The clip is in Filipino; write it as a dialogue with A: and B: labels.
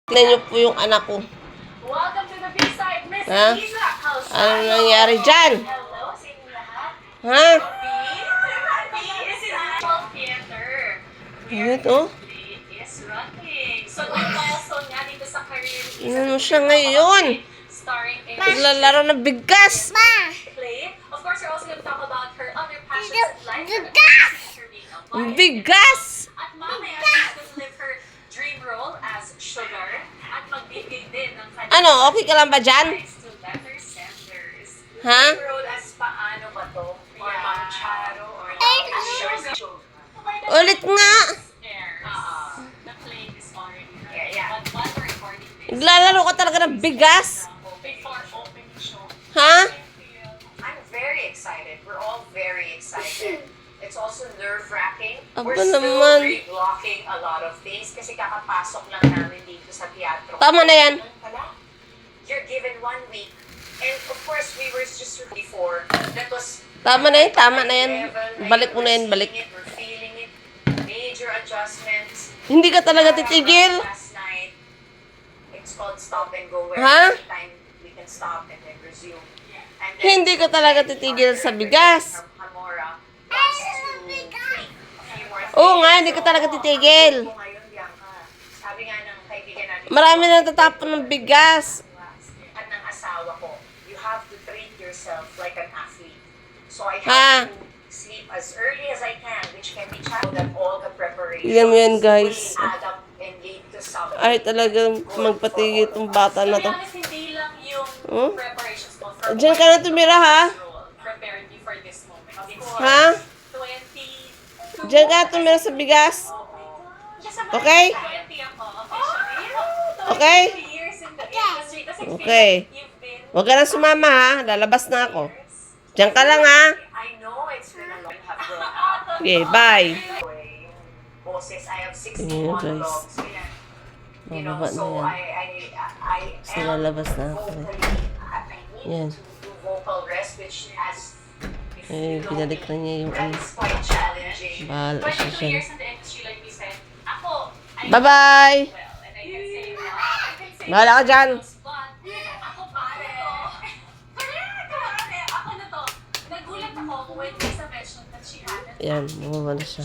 A: Tignan niyo po yung anak ko.
B: Welcome to the B-side, Miss
A: Ha?
B: Lisa.
A: Ano nangyari dyan?
B: Hello sa inyo lahat.
A: Ha?
B: B is in theater.
A: Ito?
B: Is running. So, yung milestone niya dito sa career is
A: Ano siya ngayon?
B: starring in
A: Naglalaro ng bigkas.
B: play. Of course, we're also going to talk about her other passions in life. Her being a wife.
A: Bigkas!
B: At mamaya, she's going to live her dream role as Sugar at magbibigay din ng kanyang
A: Ano, okay ka lang ba dyan?
B: advice to letter senders.
A: Ha?
B: Role as paano ba to? Or Ma'am Charo or
A: Ulit nga.
B: The plane is already ready. But while we're recording this,
A: Naglalaro ka talaga ng bigas.
B: before opening show,
A: Ha?
C: I'm very excited. We're all very excited. It's also nerve-wracking.
A: Aba
C: We're still
A: naman.
C: reblocking a lot of things kasi kakapasok lang namin dito sa teatro.
A: Tama na yan.
C: Pala, you're given 1 week. And of course, we were just before. That was
A: Tama na yan, tama na yan. Balik mo na yan, balik.
C: We're feeling it. Major adjustments.
A: Hindi ka talaga titigil.
C: Last night, it's called stop and go. Where
A: Ha?
C: every time we can stop and then resume. And then,
A: Hindi ka talaga titigil sa bigas.
C: Hamora wants to tweak a few more things.
A: Oo nga, hindi ka talaga titigil.
C: So, ngayon, Bianca, sabi nga ng kaibigan natin,
A: Marami na natatapon ng bigas.
C: at ng asawa ko, you have to treat yourself like an athlete. So I
A: Ha?
C: have to sleep as early as I can, which can be so that all the preparations
A: Tignan mo yan, guys.
C: will add up and lead to something.
A: Ay, talagang magpatigil itong bata na to.
B: honest, hindi lang yung
A: Oh?
B: preparations mo for
A: Diyan ka na tumira, ha?
B: preparing you for this moment. Before
A: Ha?
B: 20,
A: Diyan ka na tumira sa bigas. Okay?
B: 20 ako, officially.
A: Okay?
B: 20 years in the industry. Kasi
A: Okay.
B: you've been
A: Huwag ka na sumama, ha? Lalabas na ako. Diyan ka lang, ha?
C: I know it's been a long have grown up.
A: Okay, bye.
C: Yung boses, I have 60
A: Ayan, guys.
C: monologues. You know,
A: Mababa na
C: so
A: yan.
C: I
A: Kasi
C: am
A: lalabas na ako.
C: vocally, I need
A: Yan.
C: to do vocal rest, which as if
A: Eh,
C: you know
A: pinalik na
C: me,
A: niya yung
C: that
A: ano.
C: is quite challenging.
A: Bahala siya
B: 22
A: dyan.
B: years in the industry, like we said. Ako, I
A: Bye-bye!
B: well, and I can say well. I can say
A: Bahala ka dyan.
B: but ako pare. Correct! Ako na to. Nagulat ako when Lisa mentioned that she had an
A: Yan, bumaba na siya.